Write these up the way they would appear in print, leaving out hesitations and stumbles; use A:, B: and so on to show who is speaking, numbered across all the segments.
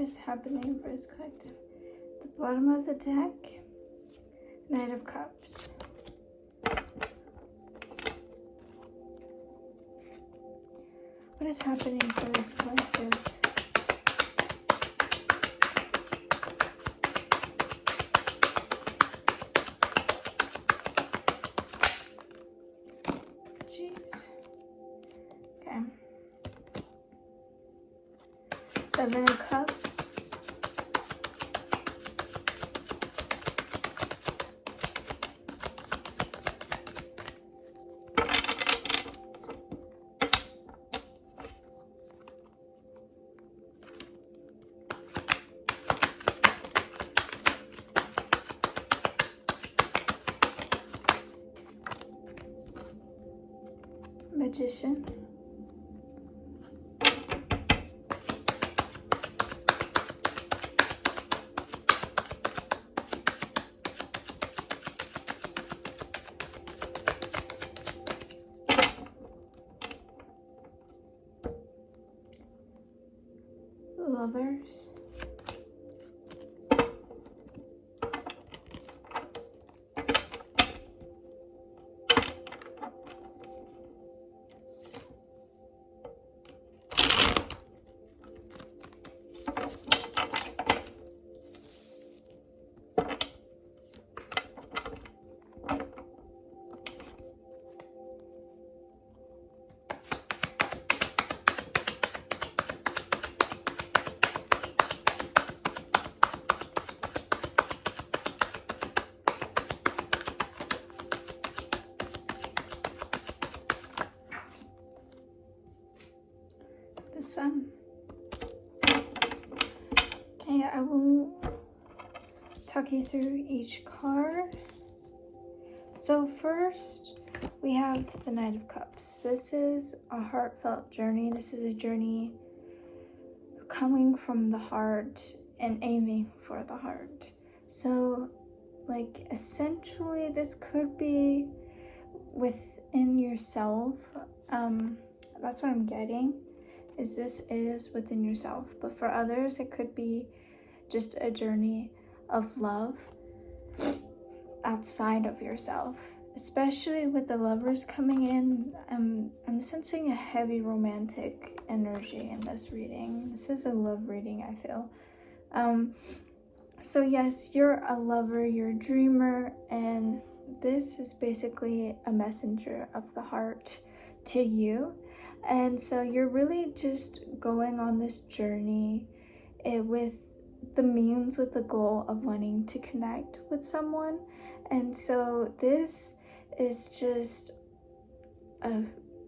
A: is happening for this collective? The bottom of the deck, Knight of Cups. What is happening for this collective? Jeez. Okay. Seven of Cups. Magician. Lovers. Sun. Okay, I will talk you through each card. So first, we have the Knight of Cups. This is a heartfelt journey. This is a journey coming from the heart and aiming for the heart. So, like, essentially, this could be within yourself. That's what I'm getting. This is within yourself, but for others it could be just a journey of love outside of yourself, especially with the Lovers coming in. I'm sensing a heavy romantic energy in this reading. This is a love reading, I feel. So yes, you're a lover, you're a dreamer, and this is basically a messenger of the heart to you. And so you're really just going on this journey with the goal of wanting to connect with someone. And so this is just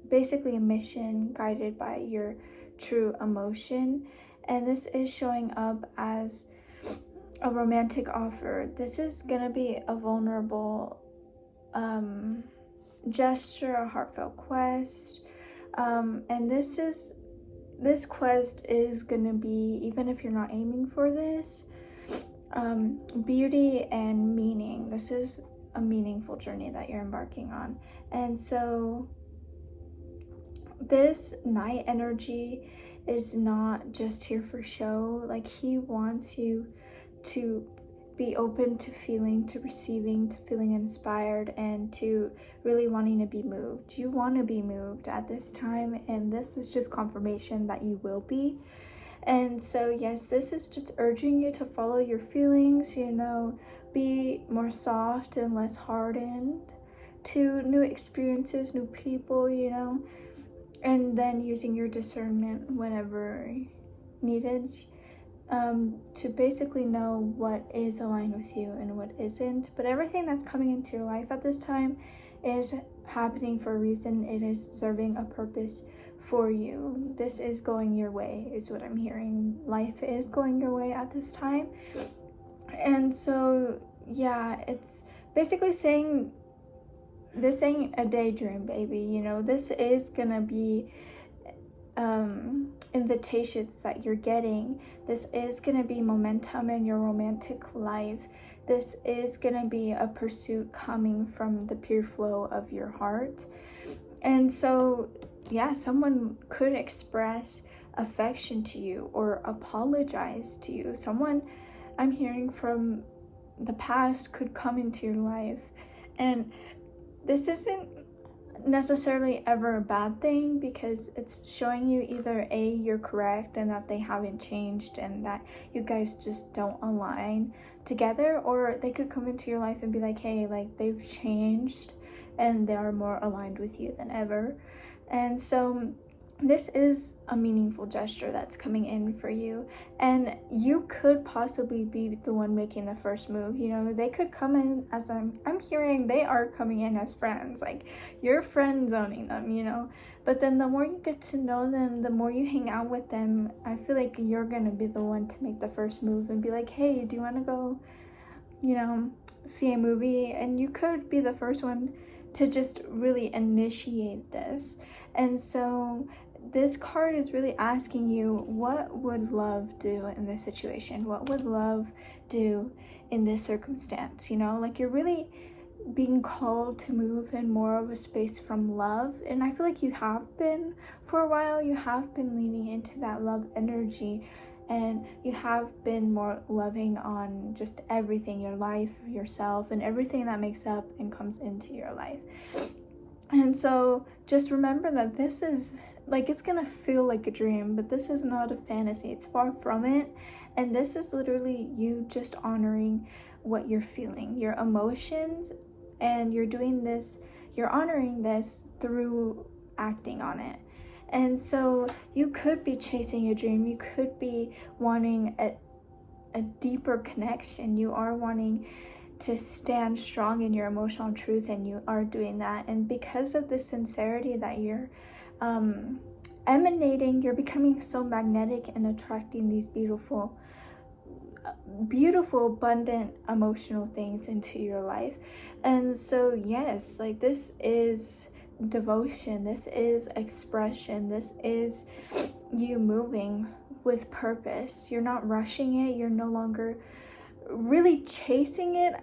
A: basically a mission guided by your true emotion. And this is showing up as a romantic offer. This is gonna be a vulnerable gesture, a heartfelt quest. And this quest is gonna be, even if you're not aiming for this, beauty and meaning. This is a meaningful journey that you're embarking on. And so this Knight energy is not just here for show. Like, he wants you to be open to feeling, to receiving, to feeling inspired, and to really wanting to be moved. You want to be moved at this time, and this is just confirmation that you will be. And so yes, this is just urging you to follow your feelings, be more soft and less hardened to new experiences, new people, and then using your discernment whenever needed, to basically know what is aligned with you and what isn't. But everything that's coming into your life at this time is happening for a reason. It is serving a purpose for you. This is going your way, is what I'm hearing. Life is going your way at this time. And so yeah, it's basically saying this ain't a daydream, baby. This is gonna be invitations that you're getting. This is gonna be momentum in your romantic life. This is gonna be a pursuit coming from the pure flow of your heart. And so yeah, someone could express affection to you or apologize to you. Someone I'm hearing from the past could come into your life, and this isn't necessarily ever a bad thing, because it's showing you either A, you're correct and that they haven't changed and that you guys just don't align together, or they could come into your life and be like, hey, like they've changed and they are more aligned with you than ever. And so this is a meaningful gesture that's coming in for you, and you could possibly be the one making the first move. You know, they could come in as I'm hearing they are coming in as friends, like you're friend zoning them, you know. But then the more you get to know them, the more you hang out with them, I feel like you're gonna be the one to make the first move and be like, hey, do you want to go, you know, see a movie? And you could be the first one to just really initiate this. And so this card is really asking you, what would love do in this situation? What would love do in this circumstance? You know, like you're really being called to move in more of a space from love. And I feel like you have been for a while. You have been leaning into that love energy, and you have been more loving on just everything, your life, yourself, and everything that makes up and comes into your life. And so just remember that this is like, it's gonna feel like a dream, but this is not a fantasy. It's far from it. And this is literally you just honoring what you're feeling, your emotions, and you're doing this, you're honoring this through acting on it. And so you could be chasing a dream. You could be wanting a deeper connection. You are wanting to stand strong in your emotional truth, and you are doing that. And because of the sincerity that you're emanating, you're becoming so magnetic and attracting these beautiful, abundant emotional things into your life. And so yes, like this is devotion, this is expression, this is you moving with purpose. You're not rushing it, you're no longer really chasing it.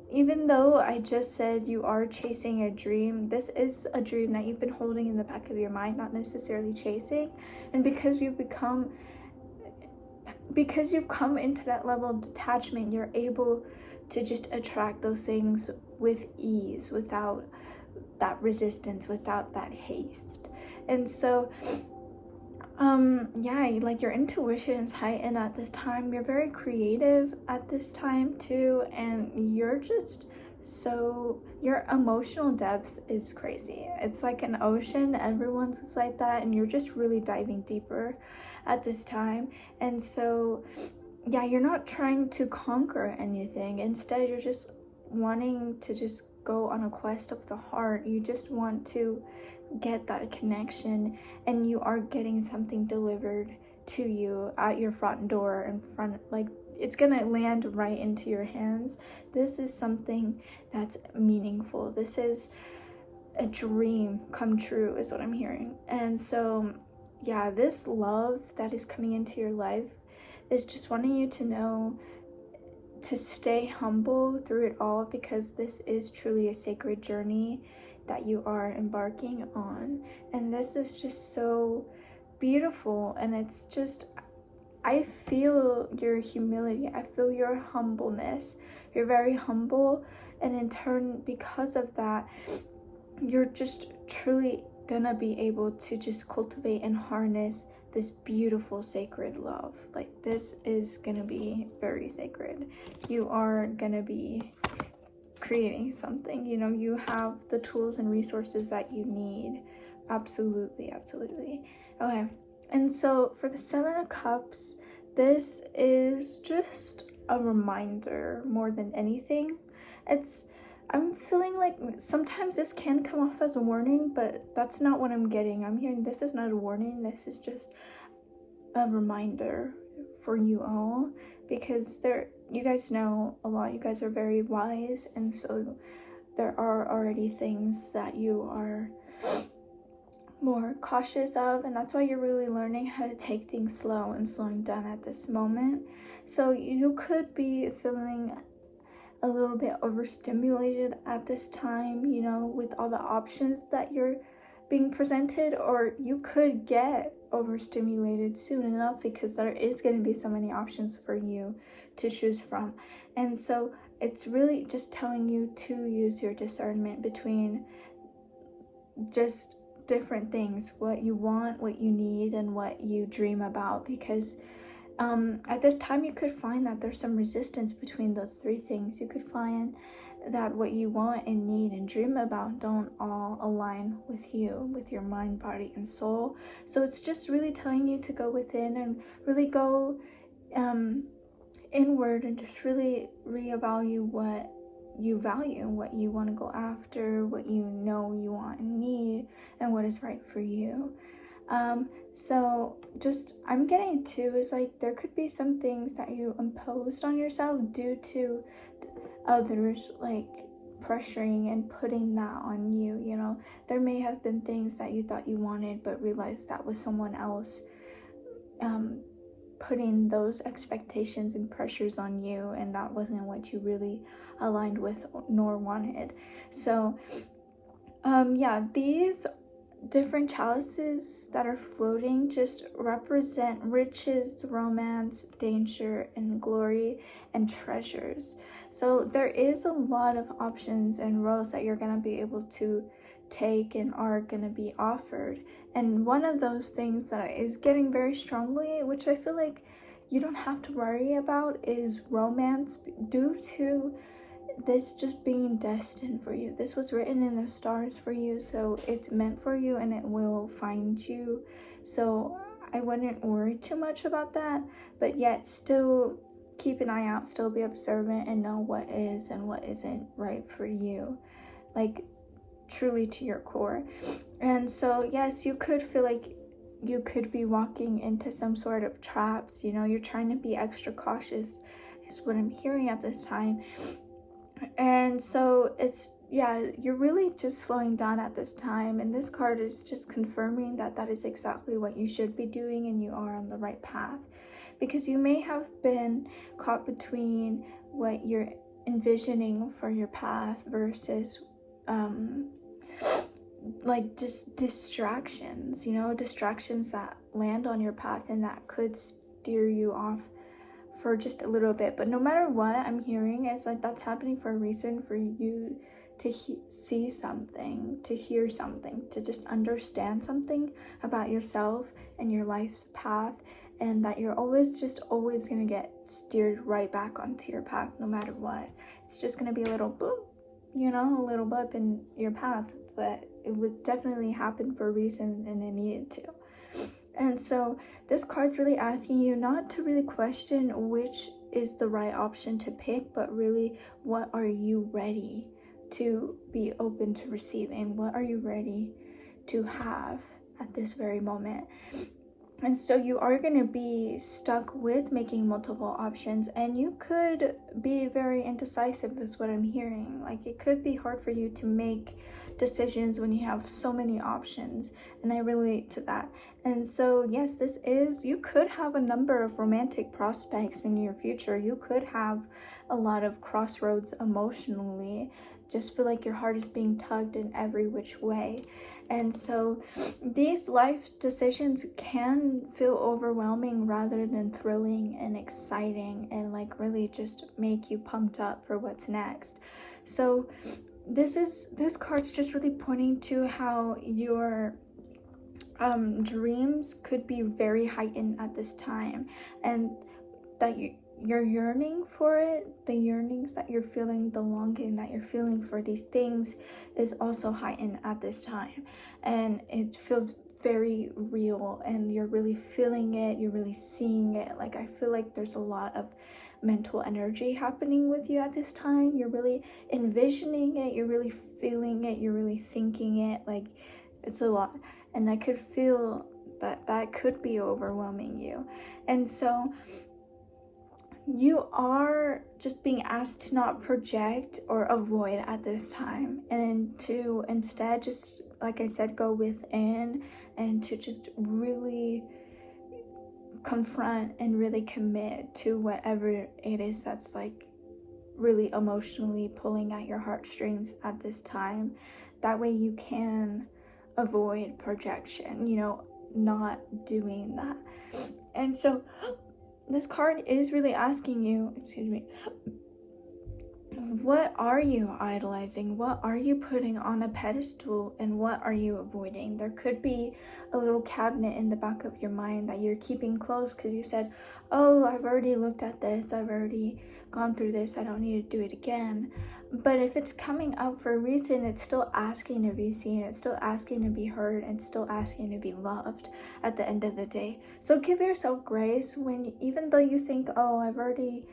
A: Even though I just said you are chasing a dream, this is a dream that you've been holding in the back of your mind, not necessarily chasing. And because you've come into that level of detachment, you're able to just attract those things with ease, without that resistance, without that haste. And so yeah, like your intuition is heightened at this time. You're very creative at this time too, and you're just so, your emotional depth is crazy. It's like an ocean. Everyone's just like that, and you're just really diving deeper at this time. And so yeah, you're not trying to conquer anything. Instead, you're just wanting to just go on a quest of the heart. You just want to get that connection, and you are getting something delivered to you at your front door, in front, like it's gonna land right into your hands. This is something that's meaningful. This is a dream come true, is what I'm hearing. And so yeah, this love that is coming into your life is just wanting you to know to stay humble through it all, because this is truly a sacred journey that you are embarking on. And this is just so beautiful, and it's just, I feel your humility, I feel your humbleness. You're very humble, and in turn, because of that, you're just truly gonna be able to just cultivate and harness this beautiful sacred love. Like, this is gonna be very sacred. You are gonna be creating something, you know, you have the tools and resources that you need. Absolutely. Okay, and so for the 7 of Cups, this is just a reminder more than anything. I'm feeling like sometimes this can come off as a warning, but that's not what I'm getting. I'm hearing this is not a warning, this is just a reminder for you all, because you guys know a lot, you guys are very wise, and so there are already things that you are more cautious of, and that's why you're really learning how to take things slow and slowing down at this moment. So you could be feeling a little bit overstimulated at this time, you know, with all the options that you're being presented, or you could get overstimulated soon enough, because there is going to be so many options for you to choose from. And so it's really just telling you to use your discernment between just different things, what you want, what you need, and what you dream about, because at this time you could find that there's some resistance between those three things. You could find that what you want and need and dream about don't all align with you, with your mind, body, and soul. So it's just really telling you to go within and really go inward and just really reevaluate what you value, what you want to go after, what you know you want and need, and what is right for you. So just I'm getting to is like there could be some things that you imposed on yourself due to others like pressuring and putting that on you. You know, there may have been things that you thought you wanted but realized that was someone else putting those expectations and pressures on you, and that wasn't what you really aligned with nor wanted. So these different chalices that are floating just represent riches, romance, danger, and glory, and treasures. So there is a lot of options and roads that you're going to be able to take and are going to be offered. And one of those things that is getting very strongly, which I feel like you don't have to worry about, is romance, due to this just being destined for you. This was written in the stars for you, so it's meant for you and it will find you. So I wouldn't worry too much about that, but yet still keep an eye out, still be observant, and know what is and what isn't right for you, like truly to your core. And so yes, you could feel like you could be walking into some sort of traps. You know, you're trying to be extra cautious is what I'm hearing at this time. And so it's, you're really just slowing down at this time, and this card is just confirming that that is exactly what you should be doing, and you are on the right path, because you may have been caught between what you're envisioning for your path versus like just distractions, you know, distractions that land on your path and that could steer you off for just a little bit. But no matter what I'm hearing, it's like that's happening for a reason, for you to see something, to hear something, to just understand something about yourself and your life's path, and that you're always gonna get steered right back onto your path no matter what. It's just gonna be a little boop, you know, a little bump in your path, but it would definitely happen for a reason, and it needed to. And so this card's really asking you not to really question which is the right option to pick, but really, what are you ready to be open to receiving? What are you ready to have at this very moment? And so you are going to be stuck with making multiple options, and you could be very indecisive is what I'm hearing. Like, it could be hard for you to make decisions when you have so many options, and I relate to that. And so yes, you could have a number of romantic prospects in your future. You could have a lot of crossroads emotionally, just feel like your heart is being tugged in every which way. And so these life decisions can feel overwhelming rather than thrilling and exciting, and like really just make you pumped up for what's next. So this card's just really pointing to how your dreams could be very heightened at this time, and that you're yearning for it. The yearnings that you're feeling, the longing that you're feeling for these things is also heightened at this time, and it feels very real, and you're really feeling it, you're really seeing it. Like, I feel like there's a lot of mental energy happening with you at this time. You're really envisioning it, you're really feeling it, you're really thinking it. Like, it's a lot, and I could feel that could be overwhelming you. And so you are just being asked to not project or avoid at this time, and to instead just, like I said, go within, and to just really confront and really commit to whatever it is that's like really emotionally pulling at your heartstrings at this time. That way you can avoid projection, not doing that. And so this card is really asking you, what are you idolizing? What are you putting on a pedestal, and what are you avoiding? There could be a little cabinet in the back of your mind that you're keeping close because you said, oh, I've already looked at this, I've already gone through this, I don't need to do it again. But if it's coming up for a reason, it's still asking to be seen, it's still asking to be heard, and still asking to be loved at the end of the day. So give yourself grace when, even though you think, oh, I've already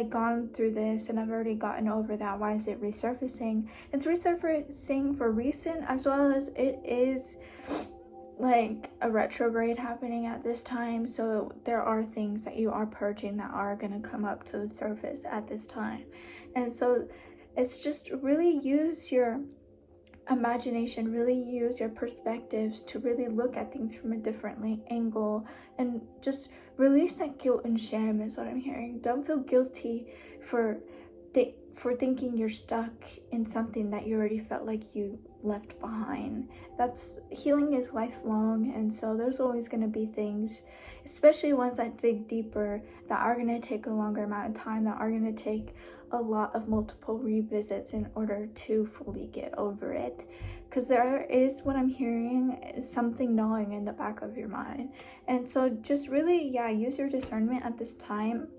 A: gone through this and I've already gotten over that, why is it resurfacing? It's resurfacing for a reason, as well as it is a retrograde happening at this time. So there are things that you are purging that are going to come up to the surface at this time. And so it's just really use your imagination, really use your perspectives to really look at things from a different angle, and just release that guilt and shame is what I'm hearing. Don't feel guilty for thinking you're stuck in something that you already felt like you left behind. That's healing is lifelong, and so there's always going to be things, especially ones that dig deeper, that are going to take a longer amount of time, that are going to take a lot of multiple revisits in order to fully get over it. Because there is, what I'm hearing, something gnawing in the back of your mind. And so just really, use your discernment at this time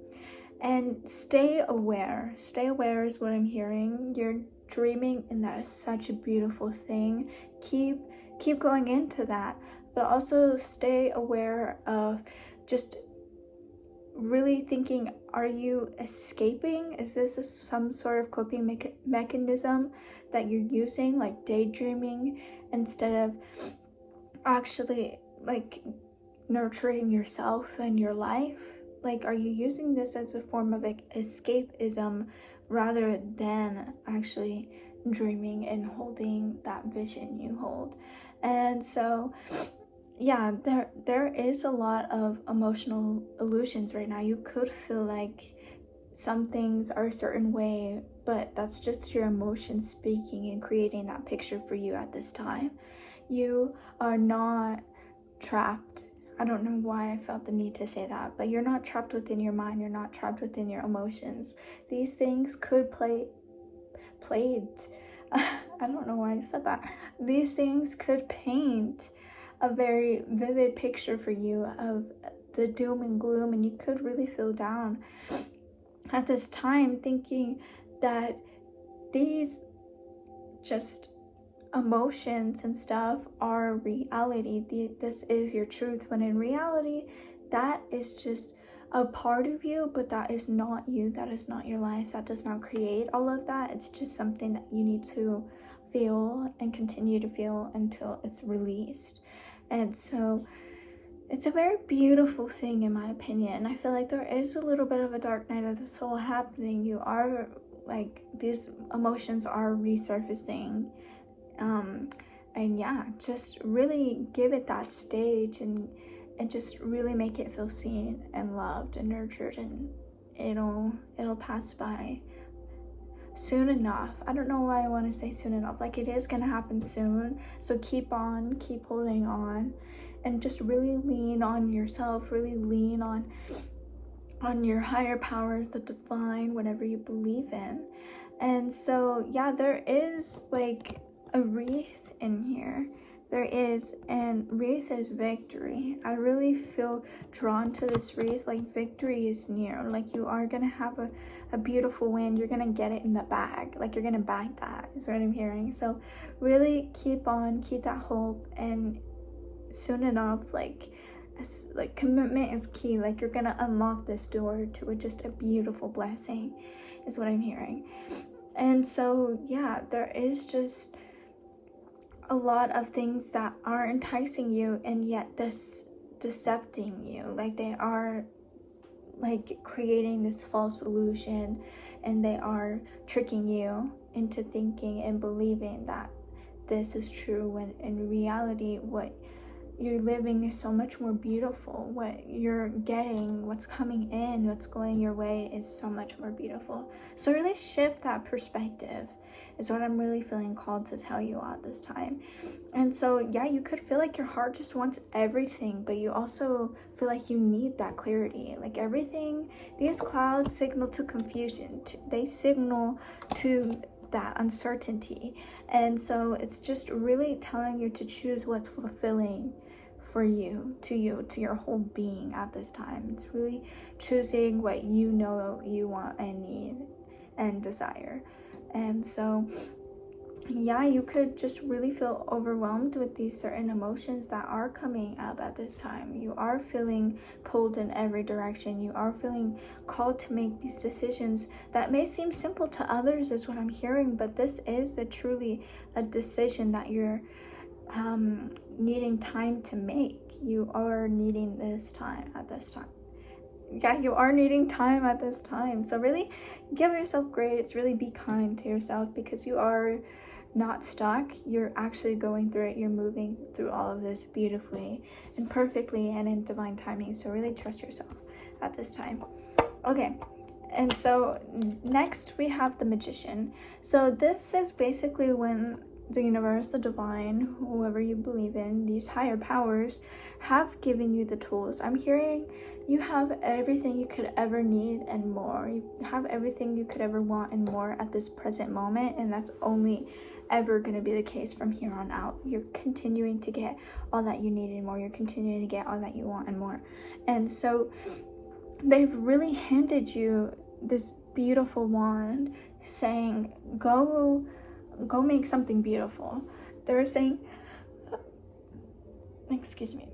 A: and stay aware. Stay aware is what I'm hearing. You're dreaming, and that is such a beautiful thing. Keep going into that, but also stay aware of just really thinking, are you escaping? Is this some sort of coping mechanism that you're using, like daydreaming, instead of actually nurturing yourself and your life? Are you using this as a form of escapism rather than actually dreaming and holding that vision you hold? And so there is a lot of emotional illusions right now. You could feel like some things are a certain way, but that's just your emotions speaking and creating that picture for you at this time. You are not trapped. I don't know why I felt the need to say that, but you're not trapped within your mind. You're not trapped within your emotions. These things could played. I don't know why I said that. These things could paint a very vivid picture for you of the doom and gloom, and you could really feel down at this time, thinking that these just emotions and stuff are reality. This is your truth, when in reality that is just a part of you, but that is not you. That is not your life. That does not create all of that. It's just something that you need to feel and continue to feel until it's released. And so it's a very beautiful thing, in my opinion. I feel like there is a little bit of a dark night of the soul happening. You are these emotions are resurfacing. And just really give it that stage and just really make it feel seen and loved and nurtured, and it'll pass by soon enough. I don't know why I want to say soon enough. It is gonna happen soon. So keep holding on, and just really lean on yourself, really lean on your higher powers, the divine, whatever you believe in. And so there is a wreath in here. There is, and wreath is victory. I really feel drawn to this wreath. Victory is near. You are gonna have a beautiful win. You're gonna get it in the bag. You're gonna bag that, is what I'm hearing. So really keep that hope, and soon enough, commitment is key. You're gonna unlock this door to just a beautiful blessing, is what I'm hearing. And so there is just a lot of things that are enticing you, and yet decepting you. They are creating this false illusion, and they are tricking you into thinking and believing that this is true, when in reality what you're living is so much more beautiful. What you're getting, what's coming in, what's going your way is so much more beautiful. So really shift that perspective, is what I'm really feeling called to tell you at this time. And so, yeah, you could feel like your heart just wants everything, but you also feel like you need that clarity. Like everything, these clouds signal to confusion. They signal to that uncertainty. And so it's just really telling you to choose what's fulfilling for you, to your whole being at this time. It's really choosing what you know you want and need and desire. And so, yeah, you could just really feel overwhelmed with these certain emotions that are coming up at this time. You are feeling pulled in every direction. You are feeling called to make these decisions that may seem simple to others, is what I'm hearing, but this is truly a decision that you're needing time to make. You are needing this time at this time. Yeah, you are needing time at this time. So really give yourself grace, really be kind to yourself, because you are not stuck. You're actually going through it. You're moving through all of this beautifully and perfectly and in divine timing. So really trust yourself at this time. Okay. And so next we have the Magician. So this is basically when the universe, the divine, whoever you believe in, these higher powers have given you the tools. I'm hearing you have everything you could ever need and more. You have everything you could ever want and more at this present moment, and that's only ever going to be the case from here on out. You're continuing to get all that you need and more. You're continuing to get all that you want and more. And so they've really handed you this beautiful wand saying, go make something beautiful. They're saying, excuse me,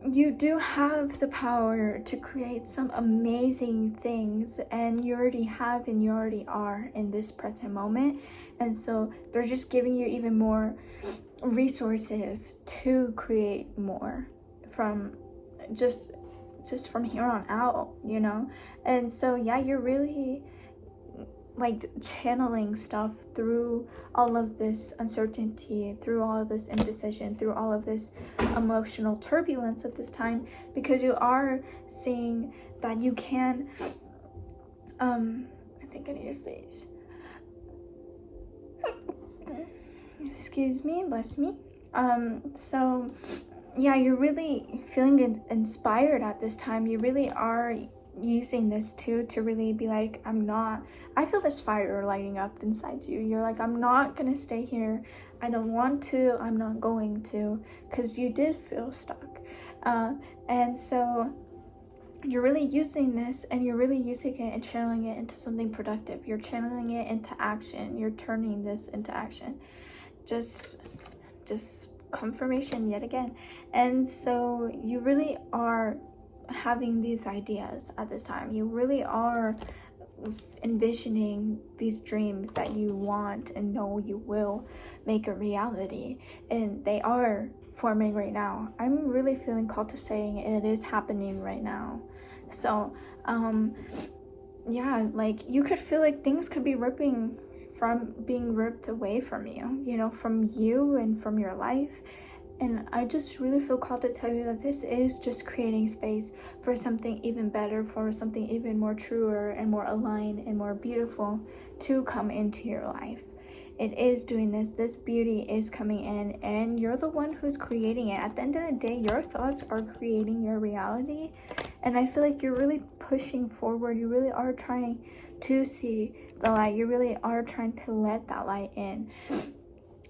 A: you do have the power to create some amazing things, and you already have and you already are in this present moment. And so they're just giving you even more resources to create more from just from here on out, you know. And so, yeah, you're really like channeling stuff through all of this uncertainty, through all of this indecision, through all of this emotional turbulence at this time, because you are seeing that you can I think I need to say this. Excuse me, bless me. So yeah, you're really feeling inspired at this time. You really are using this too to really be like, I feel this fire lighting up inside you. You're like, I'm not gonna stay here. I don't want to. I'm not going to, because you did feel stuck. And so you're really using this, and you're really using it and channeling it into something productive. You're channeling it into action. You're turning this into action. Just confirmation yet again. And so you really are having these ideas at this time. You really are envisioning these dreams that you want and know you will make a reality, and they are forming right now. I'm really feeling called to saying it is happening right now. So yeah, like you could feel like things could be being ripped away from you, you know, from you and from your life. And I just really feel called to tell you that this is just creating space for something even better, for something even more truer and more aligned and more beautiful to come into your life. It is doing this. This beauty is coming in, and you're the one who's creating it. At the end of the day, your thoughts are creating your reality. And I feel like you're really pushing forward. You really are trying to see the light. You really are trying to let that light in.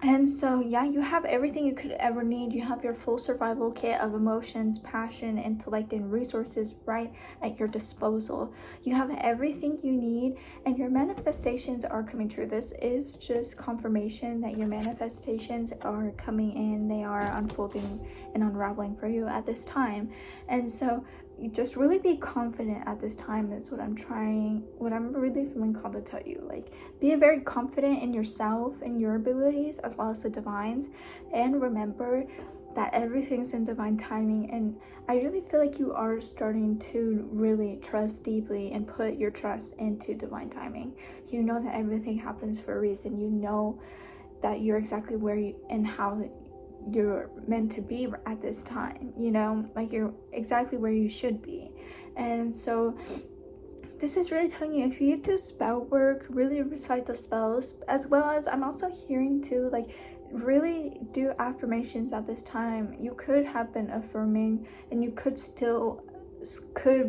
A: And so, yeah, you have everything you could ever need. You have your full survival kit of emotions, passion, intellect, and resources right at your disposal. You have everything you need, and your manifestations are coming true. This is just confirmation that your manifestations are coming in. They are unfolding and unraveling for you at this time. And so you just really be confident at this time is what I'm really feeling called to tell you. Like, be very confident in yourself and your abilities as well as the divines, and remember that everything's in divine timing. And I really feel like you are starting to really trust deeply and put your trust into divine timing. You know that everything happens for a reason. You know that you're exactly where you and how you're meant to be at this time, you know, like you're exactly where you should be. And so this is really telling you, if you do spell work, really recite the spells, as well as I'm also hearing too, like, really do affirmations at this time. You could have been affirming, and you could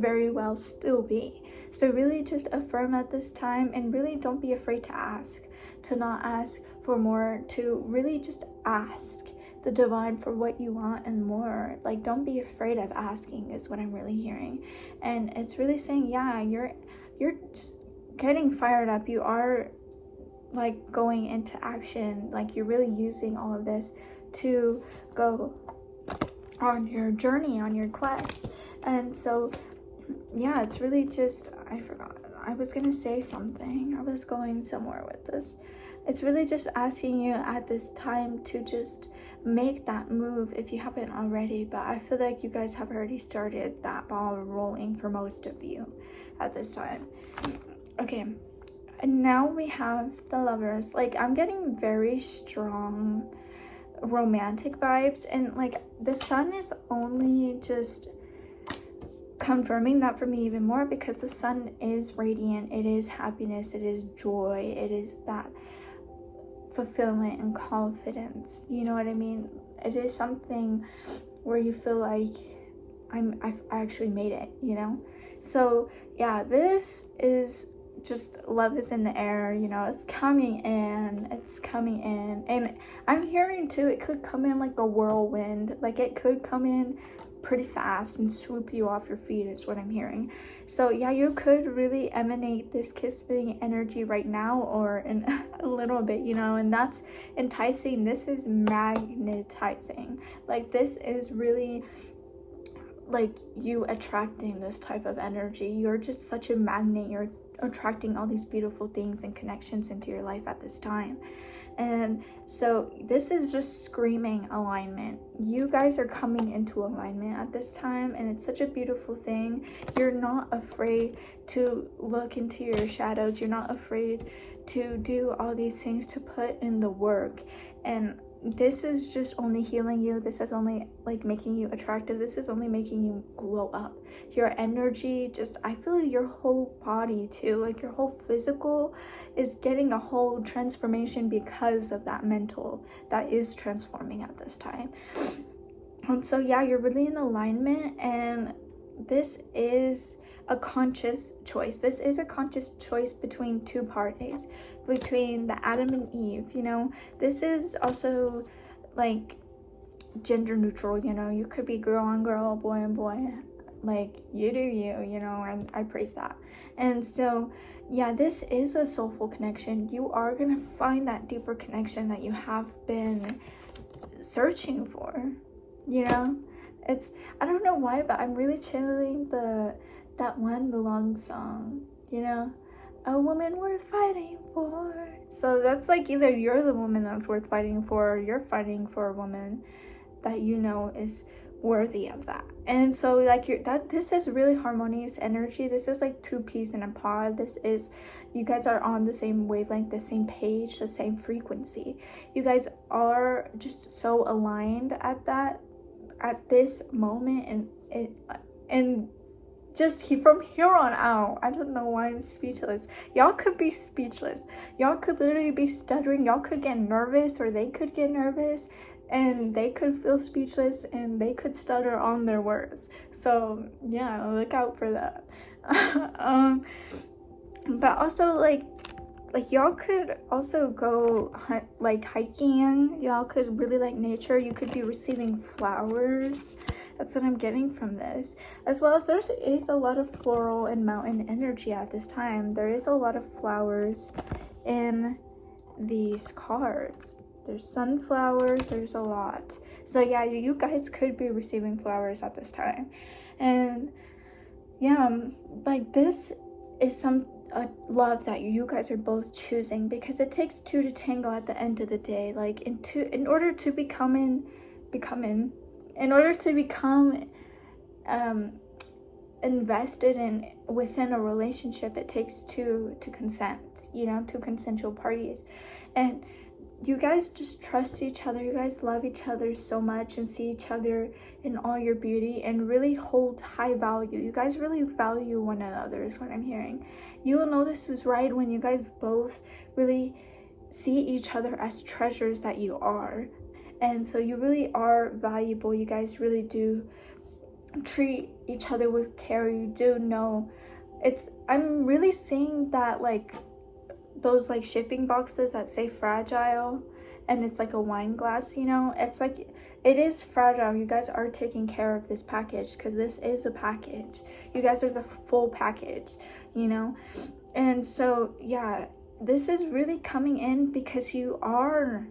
A: very well still be. So really just affirm at this time, and really don't be afraid to ask, to not ask for more, to really just ask the divine for what you want and more. Like, don't be afraid of asking is what I'm really hearing. And it's really saying, yeah, you're just getting fired up. You are like going into action. Like, you're really using all of this to go on your journey, on your quest. And so yeah, it's really just, I forgot, I was gonna say something, I was going somewhere with this. It's really just asking you at this time to just make that move if you haven't already, but I feel like you guys have already started that ball rolling for most of you at this time. Okay, and now we have the Lovers. Like, I'm getting very strong romantic vibes, and like the Sun is only just confirming that for me even more, because the Sun is radiant, it is happiness, it is joy, it is that fulfillment and confidence, you know what I mean? It is something where you feel like I actually made it, you know? So yeah, this is just, love is in the air, you know, it's coming in, and I'm hearing too, it could come in like a whirlwind, like it could come in pretty fast and swoop you off your feet is what I'm hearing. So yeah, you could really emanate this kissing energy right now, or in a little bit, you know, and that's enticing. This is magnetizing. Like, this is really like you attracting this type of energy. You're just such a magnet. You're attracting all these beautiful things and connections into your life at this time. And so this is just screaming alignment. You guys are coming into alignment at this time, and it's such a beautiful thing. You're not afraid to look into your shadows. You're not afraid to do all these things, to put in the work. And this is just only healing you. This is only like making you attractive. This is only making you glow up. Your energy, just, I feel like your whole body too, like your whole physical is getting a whole transformation because of that mental that is transforming at this time. And so yeah, you're really in alignment, and this is a conscious choice. This is a conscious choice between two parties, between the Adam and Eve, you know. This is also like gender neutral, you know. You could be girl on girl, boy on boy, like you do you know. I praise that. And so yeah, this is a soulful connection. You are gonna find that deeper connection that you have been searching for, you know. It's, I don't know why, but I'm really channeling that one Mulan song, you know, a woman worth fighting for. So that's like, either you're the woman that's worth fighting for, or you're fighting for a woman that you know is worthy of that. And so like this is really harmonious energy. This is like two peas in a pod. This is, you guys are on the same wavelength, the same page, the same frequency. You guys are just so aligned at this moment, and just from here on out, I don't know why I'm speechless. Y'all could be speechless. Y'all could literally be stuttering. Y'all could get nervous, or they could get nervous, and they could feel speechless, and they could stutter on their words. So yeah, look out for that. But also like y'all could also go hiking. Y'all could really like nature. You could be receiving flowers. That's what I'm getting from this. As well as there is a lot of floral and mountain energy at this time. There is a lot of flowers in these cards. There's sunflowers, there's a lot. So yeah, you guys could be receiving flowers at this time. And yeah, like this is a love that you guys are both choosing, because it takes two to tango at the end of the day. Like in order to become invested in within a relationship, it takes two to consent, you know, two consensual parties. And you guys just trust each other. You guys love each other so much and see each other in all your beauty and really hold high value. You guys really value one another is what I'm hearing. You will know this is right when you guys both really see each other as treasures that you are. And so you really are valuable. You guys really do treat each other with care. You do know I'm really seeing that, like, those like shipping boxes that say fragile and it's like a wine glass, you know, it's like it is fragile. You guys are taking care of this package because this is a package. You guys are the full package, you know. And so yeah, this is really coming in because you are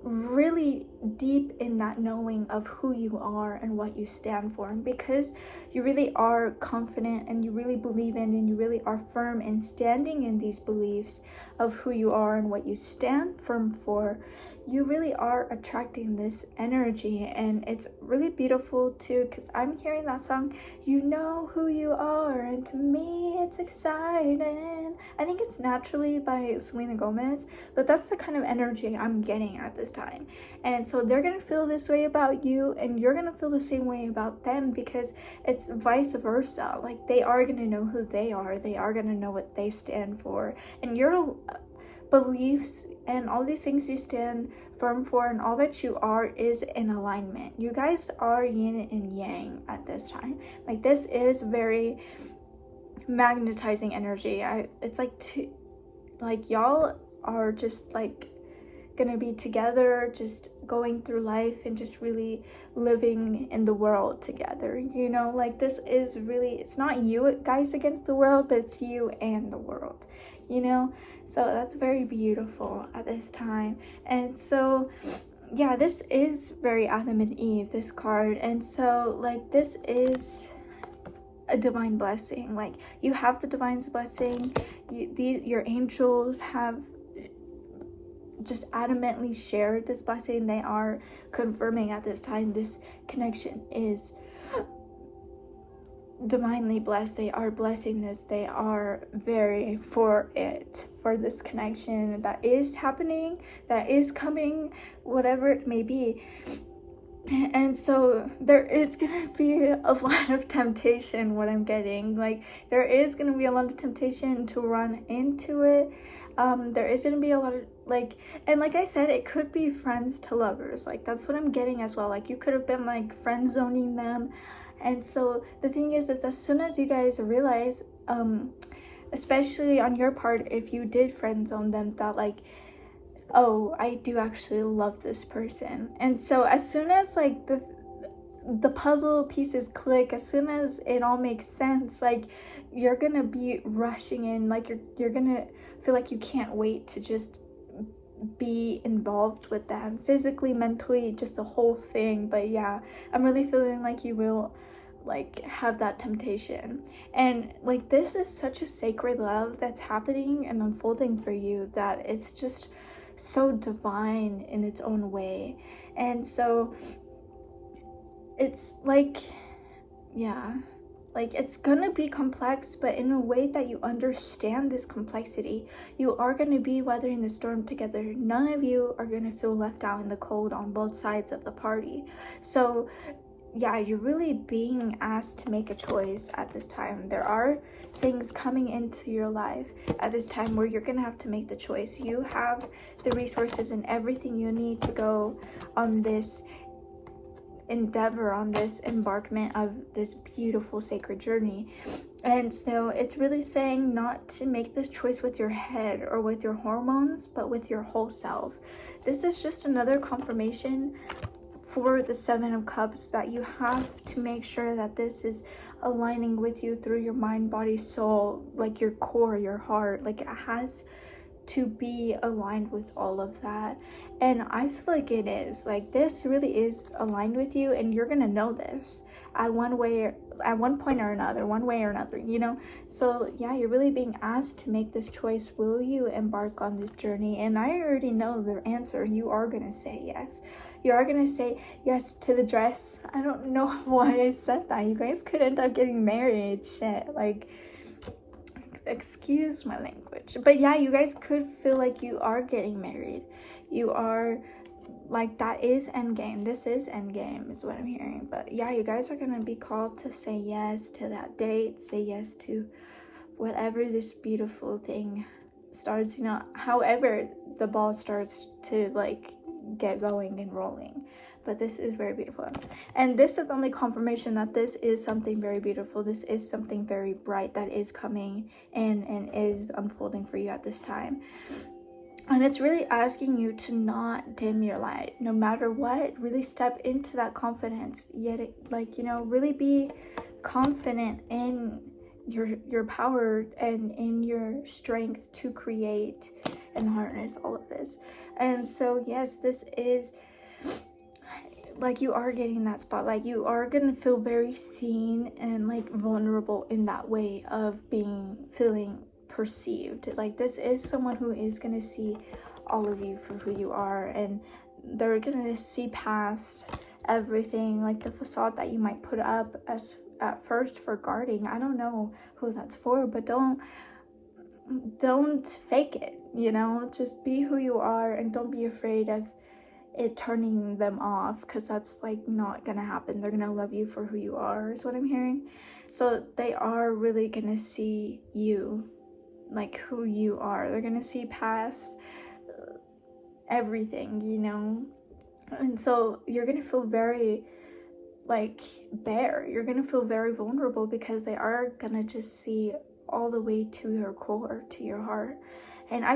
A: really deep in that knowing of who you are and what you stand for, and because you really are confident and you really believe in and you really are firm in standing in these beliefs of who you are and what you stand firm for, you really are attracting this energy. And it's really beautiful too, because I'm hearing that song, You Know Who You Are, and to me it's exciting. I think it's Naturally by Selena Gomez, but that's the kind of energy I'm getting at this time. And so they're gonna feel this way about you and you're gonna feel the same way about them, because it's vice versa. Like, they are gonna know who they are gonna know what they stand for, and your beliefs and all these things you stand firm for and all that you are is in alignment. You guys are yin and yang at this time. Like, this is very magnetizing energy. It's like y'all are just like gonna be together, just going through life and just really living in the world together, you know. Like, this is really, it's not you guys against the world, but it's you and the world, you know. So that's very beautiful at this time. And so yeah, this is very Adam and Eve, this card. And so like, this is a divine blessing. Like, you have the divine blessing. Your angels have just adamantly shared this blessing. They are confirming at this time this connection is divinely blessed. They are blessing this. They are very for this connection that is happening, that is coming, whatever it may be. And so there is gonna be a lot of temptation, what I'm getting. Like, there is gonna be a lot of temptation to run into it. There is gonna be a lot of and like I said, it could be friends to lovers. Like, that's what I'm getting as well. Like, you could have been like friend zoning them. And so the thing is as soon as you guys realize, especially on your part, if you did friend zone them, that like, oh, I do actually love this person. And so as soon as like the puzzle pieces click, as soon as it all makes sense, like, you're gonna be rushing in. Like, you're gonna feel like you can't wait to just be involved with them physically, mentally, just the whole thing. But yeah, I'm really feeling like you will like have that temptation. And like, this is such a sacred love that's happening and unfolding for you, that it's just so divine in its own way. And so it's like, yeah, like, it's gonna be complex, but in a way that you understand this complexity. You are gonna be weathering the storm together. None of you are gonna feel left out in the cold on both sides of the party. So yeah, you're really being asked to make a choice at this time. There are things coming into your life at this time where you're gonna have to make the choice. You have the resources and everything you need to go on this endeavor, on this embarkment of this beautiful sacred journey. And so it's really saying not to make this choice with your head or with your hormones, but with your whole self. This is just another confirmation for the Seven of Cups, that you have to make sure that this is aligning with you through your mind, body, soul, like your core, your heart. Like, it has to be aligned with all of that. And I feel like it is. Like, this really is aligned with you, and you're gonna know this at one point or another, one way or another, you know. So yeah, you're really being asked to make this choice. Will you embark on this journey? And I already know the answer. You are gonna say yes. You are gonna say yes to the dress. I don't know why I said that. You guys could end up getting married. Shit, like, excuse my language. But yeah, you guys could feel like you are getting married. You are, like, that is endgame. This is endgame is what I'm hearing. But yeah, you guys are going to be called to say yes to that date, say yes to whatever this beautiful thing starts, you know, however the ball starts to like get going and rolling. But this is very beautiful, and this is only confirmation that this is something very beautiful. This is something very bright that is coming in and is unfolding for you at this time. And it's really asking you to not dim your light no matter what. Really step into that confidence, yet like, you know, really be confident in your power and in your strength to create and harness all of this. And so yes, this is like, you are getting that spotlight. You are gonna feel very seen and like vulnerable in that way of feeling perceived. Like, this is someone who is gonna see all of you for who you are, and they're gonna see past everything, like the facade that you might put up as at first for guarding. I don't know who that's for, but don't fake it, you know. Just be who you are, and don't be afraid of it turning them off, because that's like not gonna happen. They're gonna love you for who you are is what I'm hearing. So they are really gonna see you, like who you are. They're gonna see past everything, you know. And so you're gonna feel very like bare. You're gonna feel very vulnerable, because they are gonna just see all the way to your core, to your heart. And I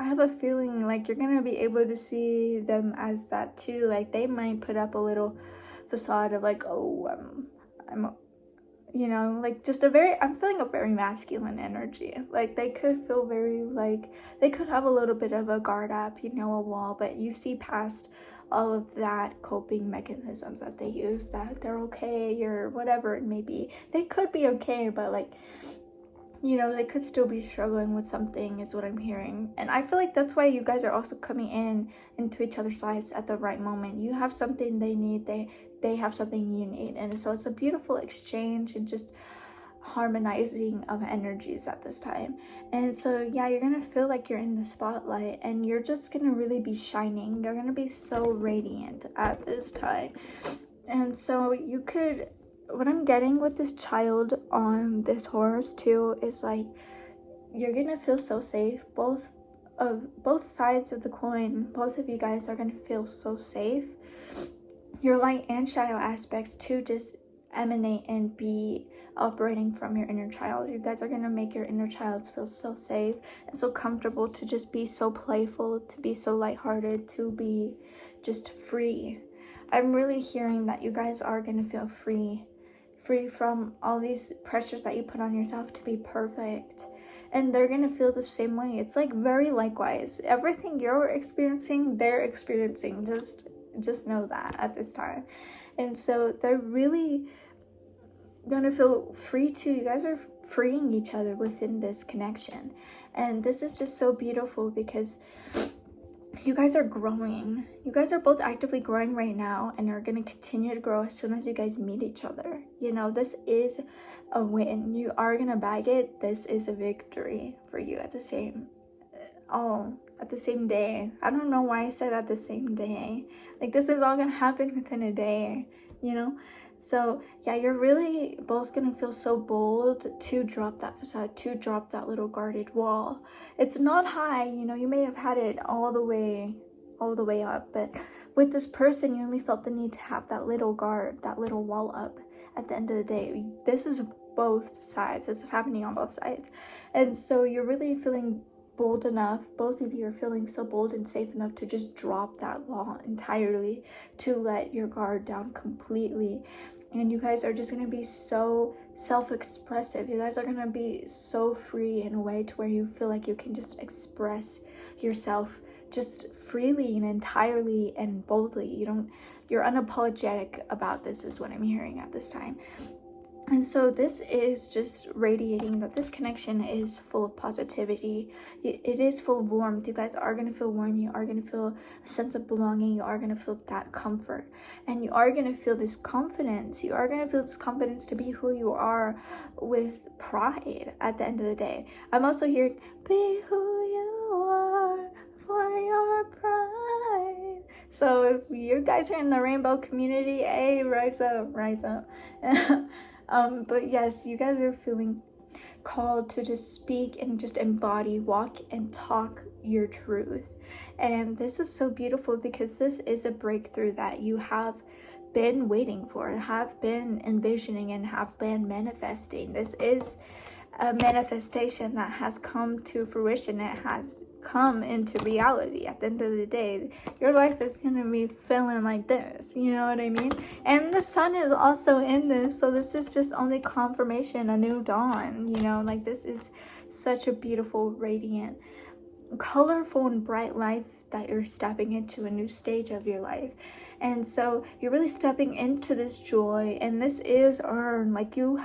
A: have a feeling like you're gonna be able to see them as that too. Like, they might put up a little facade of like, oh, I'm you know, like just I'm feeling a very masculine energy. Like, they could feel very like, they could have a little bit of a guard up, you know, a wall, but you see past all of that coping mechanisms that they use, that they're okay or whatever it may be. They could be okay, but like, you know, they could still be struggling with something is what I'm hearing. And I feel like that's why you guys are also coming into each other's lives at the right moment. You have something they need, they have something you need, and so it's a beautiful exchange and just harmonizing of energies at this time. And so yeah, you're gonna feel like you're in the spotlight, and you're just gonna really be shining. You're gonna be so radiant at this time. And so you could, what I'm getting with this child on this horse too is like, you're gonna feel so safe. Both sides of the coin, both of you guys are gonna feel so safe. Your light and shadow aspects to just emanate and be operating from your inner child. You guys are gonna make your inner child feel so safe and so comfortable to just be so playful, to be so lighthearted, to be just free. I'm really hearing that you guys are gonna feel free from all these pressures that you put on yourself to be perfect. And they're gonna feel the same way. It's like very likewise. Everything you're experiencing, they're experiencing. Just know that at this time. And so they're really gonna feel free too. You guys are freeing each other within this connection. And this is just so beautiful, because you guys are growing. You guys are both actively growing right now, and are going to continue to grow as soon as you guys meet each other. You know, this is a win. You are going to bag it. This is a victory for you at the same day. I don't know why I said at the same day. Like, this is all going to happen within a day, you know? So yeah, you're really both gonna feel so bold to drop that facade, to drop that little guarded wall. It's not high, you know, you may have had it all the way up, but with this person, you only felt the need to have that little guard, that little wall up. At the end of the day, this is both sides. This is happening on both sides. And so you're really feeling bold enough, both of you are feeling so bold and safe enough to just drop that wall entirely, to let your guard down completely. And you guys are just going to be so self-expressive. You guys are going to be so free in a way to where you feel like you can just express yourself just freely and entirely and boldly. You're unapologetic about this is what I'm hearing at this time. And so this is just radiating that this connection is full of positivity. It is full of warmth. You guys are going to feel warm. You are going to feel a sense of belonging. You are going to feel that comfort. And you are going to feel this confidence. You are going to feel this confidence to be who you are with pride at the end of the day. I'm also hearing, be who you are for your pride. So if you guys are in the rainbow community, hey, rise up, rise up. But yes, you guys are feeling called to just speak and just embody, walk and talk your truth. And this is so beautiful because this is a breakthrough that you have been waiting for, have been envisioning, and have been manifesting. This is a manifestation that has come to fruition. It has come into reality. At the end of the day, your life is gonna be feeling like this, you know what I mean? And the sun is also in this, so this is just only confirmation, a new dawn, you know, like this is such a beautiful, radiant, colorful and bright life that you're stepping into, a new stage of your life. And so you're really stepping into this joy, and this is earned. Like you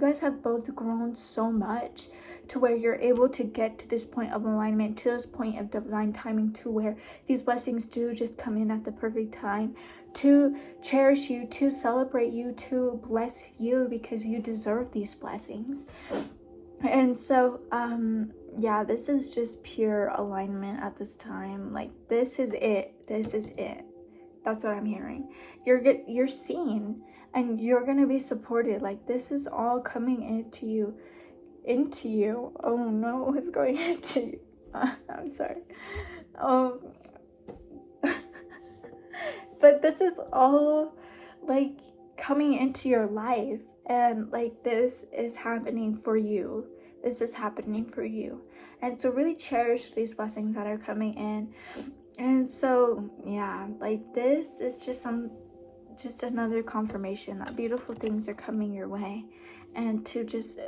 A: guys have both grown so much to where you're able to get to this point of alignment, to this point of divine timing, to where these blessings do just come in at the perfect time to cherish you, to celebrate you, to bless you, because you deserve these blessings. And so yeah, this is just pure alignment at this time. Like this is it. That's what I'm hearing. You're seen, and you're gonna be supported. Like this is all coming into you. Oh no, it's going into you. I'm sorry. But this is all like coming into your life, and like this is happening for you. This is happening for you. And so really cherish these blessings that are coming in. And so yeah, like this is just another confirmation that beautiful things are coming your way. And to just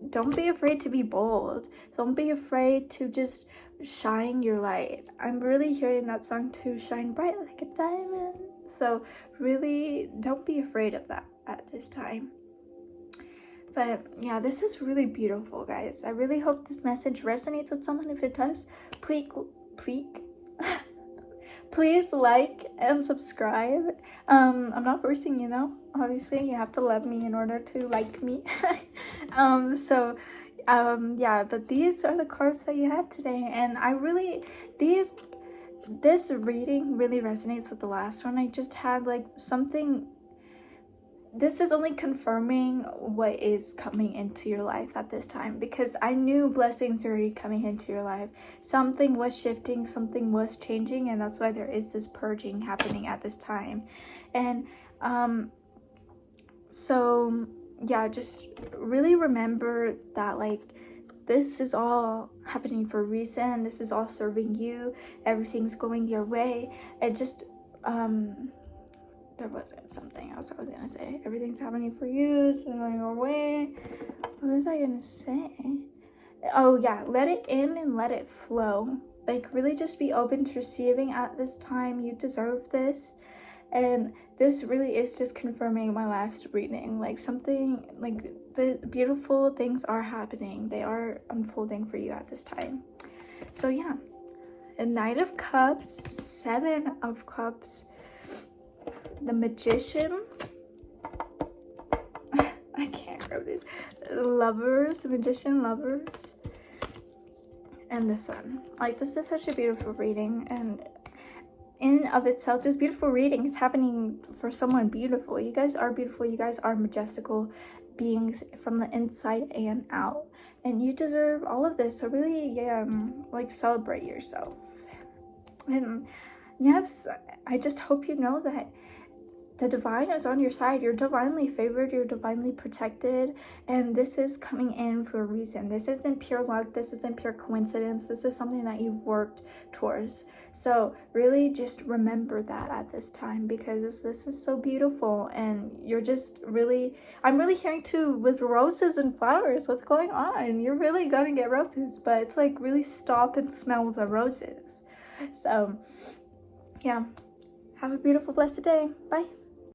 A: don't be afraid to be bold. Don't be afraid to just shine your light. I'm really hearing that song to shine bright like a diamond. So really don't be afraid of that at this time. But yeah, this is really beautiful, guys. I really hope this message resonates with someone. If it does, please like and subscribe. I'm not forcing you though. Obviously, you have to love me in order to like me. Yeah, but these are the cards that you have today, and this reading really resonates with the last one I just had. Like something, this is only confirming what is coming into your life at this time, because I knew blessings are already coming into your life. Something was shifting, something was changing, and that's why there is this purging happening at this time. And so yeah, just really remember that like this is all happening for a reason. This is all serving you. Everything's going your way. And just there wasn't something else I was gonna say. Everything's happening for you. It's going your way. What was I gonna say? Oh yeah, let it in and let it flow. Like really just be open to receiving at this time. You deserve this. And this really is just confirming my last reading. Like something, like the beautiful things are happening. They are unfolding for you at this time. So yeah, a Knight of Cups, Seven of Cups, the Magician, I can't remember this, Lovers, the Magician, Lovers, and the Sun. Like this is such a beautiful reading, and in of itself, this beautiful reading is happening for someone beautiful. You guys are beautiful. You guys are majestical beings from the inside and out, and you deserve all of this. So really, like celebrate yourself. And yes, I just hope you know that the divine is on your side. You're divinely favored. You're divinely protected. And this is coming in for a reason. This isn't pure luck. This isn't pure coincidence. This is something that you've worked towards. So really just remember that at this time, because this is so beautiful. And you're just really, I'm really hearing too with roses and flowers. What's going on? You're really going to get roses. But it's like really stop and smell the roses. So yeah. Have a beautiful, blessed day. Bye.